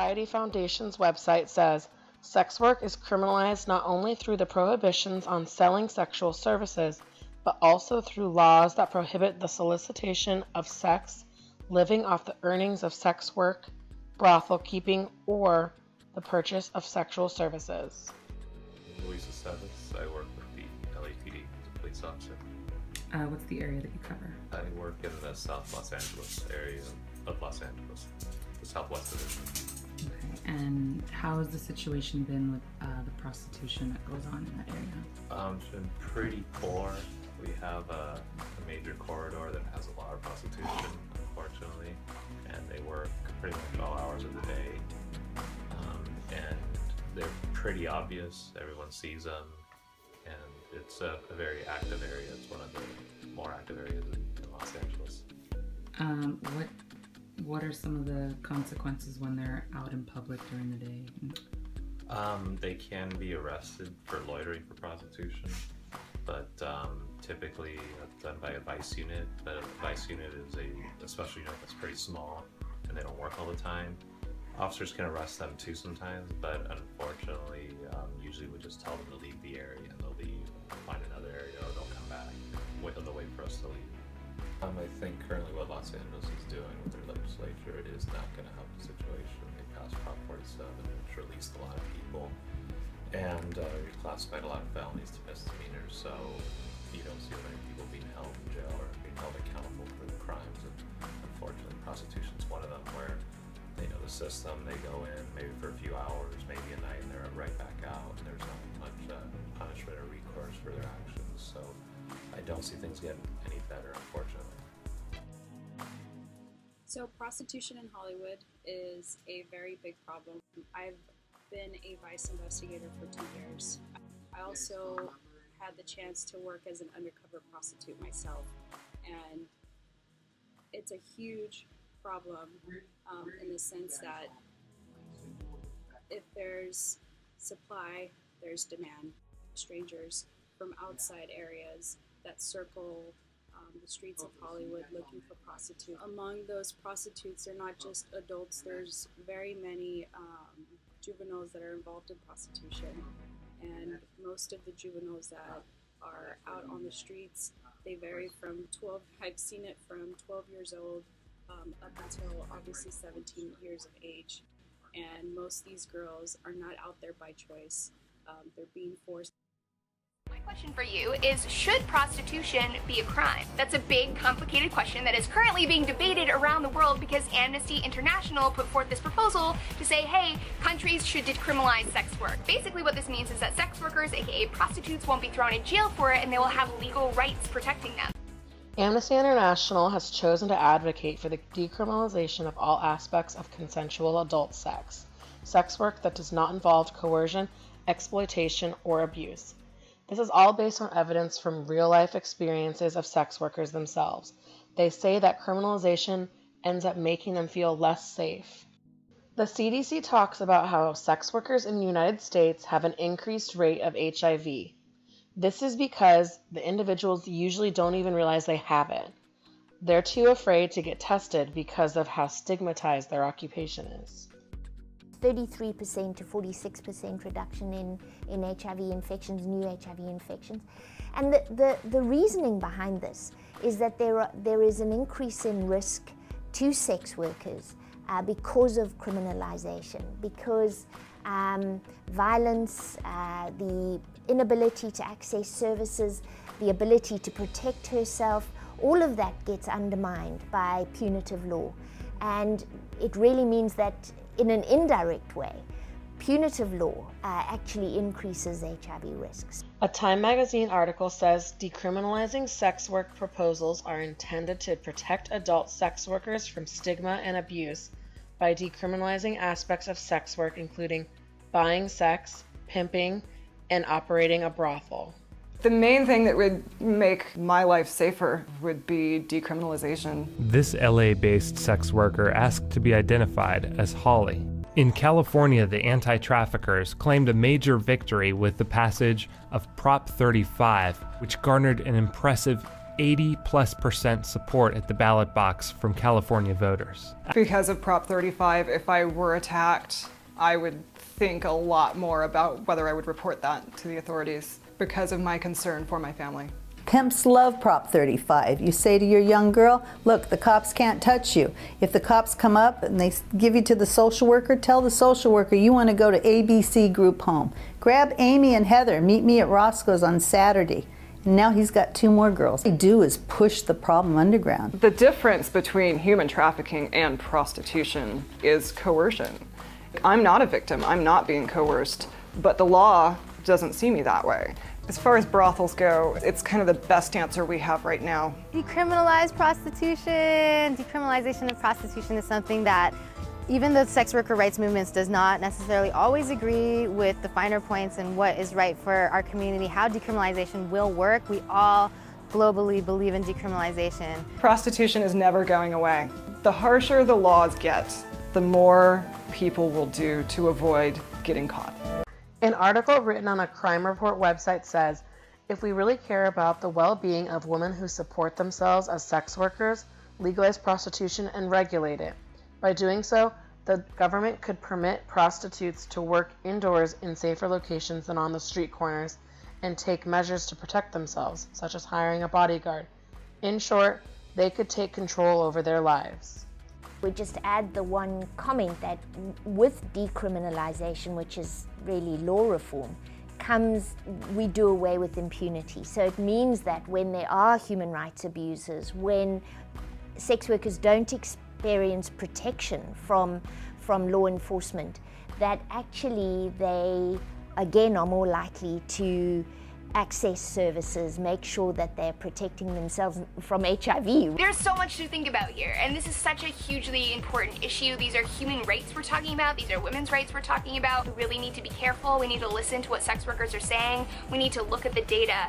Society Foundation's website says, sex work is criminalized not only through the prohibitions on selling sexual services, but also through laws that prohibit the solicitation of sex, living off the earnings of sex work, brothel keeping, or the purchase of sexual services. Luis Aceves. I work with the LAPD as a police officer. What's the area that you cover? I work in the South Los Angeles area of Los Angeles, the Southwest Division. Okay, and how has the situation been with the prostitution that goes on in that area? It's been pretty poor. We have a major corridor that has a lot of prostitution, unfortunately, and they work pretty much all hours of the day. And they're pretty obvious. Everyone sees them, and it's a very active area. It's one of the more active areas in Los Angeles. What are some of the consequences when they're out in public during the day? They can be arrested for loitering for prostitution, but typically that's done by a vice unit. But a vice unit is a special unit that's pretty small, and they don't work all the time. Officers can arrest them too sometimes, but unfortunately, usually we just tell them to leave the area, and they'll leave, find another area, or they'll come back. They'll wait for us to leave. I think currently what Los Angeles is doing with their legislature is not going to help the situation. They passed Prop 47, which released a lot of people, and reclassified a lot of felonies to misdemeanors, so you don't see many people being held in jail or being held accountable for the crimes. And unfortunately, prostitution is one of them where they know the system, they go in maybe for a few hours, maybe a night, and they're right back out, and there's not much punishment or recourse for their actions. So I don't see things getting any better, unfortunately. So prostitution in Hollywood is a very big problem. I've been a vice investigator for 2 years. I also had the chance to work as an undercover prostitute myself, and it's a huge problem in the sense that if there's supply, there's demand. Strangers from outside areas that circle the streets of Hollywood looking for prostitutes. Among those prostitutes, they're not just adults, there's very many juveniles that are involved in prostitution. And most of the juveniles that are out on the streets, they vary from 12, I've seen it from 12 years old up until obviously 17 years of age. And most of these girls are not out there by choice. They're being forced. My question for you is, should prostitution be a crime? That's a big, complicated question that is currently being debated around the world because Amnesty International put forth this proposal to say, hey, countries should decriminalize sex work. Basically what this means is that sex workers, aka prostitutes, won't be thrown in jail for it, and they will have legal rights protecting them. Amnesty International has chosen to advocate for the decriminalization of all aspects of consensual adult sex work that does not involve coercion, exploitation, or abuse. This is all based on evidence from real-life experiences of sex workers themselves. They say that criminalization ends up making them feel less safe. The CDC talks about how sex workers in the United States have an increased rate of HIV. This is because the individuals usually don't even realize they have it. They're too afraid to get tested because of how stigmatized their occupation is. 33% to 46% reduction in HIV infections, new HIV infections. And the reasoning behind this is that there is an increase in risk to sex workers because of criminalization, because violence, the inability to access services, the ability to protect herself, all of that gets undermined by punitive law. And it really means that in an indirect way, punitive law actually increases HIV risks. A Time magazine article says decriminalizing sex work proposals are intended to protect adult sex workers from stigma and abuse by decriminalizing aspects of sex work, including buying sex, pimping, and operating a brothel. The main thing that would make my life safer would be decriminalization. This LA-based sex worker asked to be identified as Holly. In California, the anti-traffickers claimed a major victory with the passage of Prop 35, which garnered an impressive 80+% support at the ballot box from California voters. Because of Prop 35, if I were attacked, I would think a lot more about whether I would report that to the authorities because of my concern for my family. Pimps love Prop 35. You say to your young girl, look, the cops can't touch you. If the cops come up and they give you to the social worker, tell the social worker you want to go to ABC group home. Grab Amy and Heather, meet me at Roscoe's on Saturday. And now he's got 2 more girls. What they do is push the problem underground. The difference between human trafficking and prostitution is coercion. I'm not a victim, I'm not being coerced, but the law doesn't see me that way. As far as brothels go, it's kind of the best answer we have right now. Decriminalize prostitution. Decriminalization of prostitution is something that even the sex worker rights movements does not necessarily always agree with the finer points and what is right for our community, how decriminalization will work. We all globally believe in decriminalization. Prostitution is never going away. The harsher the laws get, the more people will do to avoid getting caught. An article written on a crime report website says, if we really care about the well-being of women who support themselves as sex workers, legalize prostitution and regulate it. By doing so, the government could permit prostitutes to work indoors in safer locations than on the street corners and take measures to protect themselves, such as hiring a bodyguard. In short, they could take control over their lives. We just add the one comment that with decriminalization, which is really law reform, comes we do away with impunity. So it means that when there are human rights abuses, when sex workers don't experience protection from law enforcement, that actually they again are more likely to access services, make sure that they're protecting themselves from HIV. There's so much to think about here, and this is such a hugely important issue. These are human rights we're talking about. These are women's rights we're talking about. We really need to be careful. We need to listen to what sex workers are saying. We need to look at the data.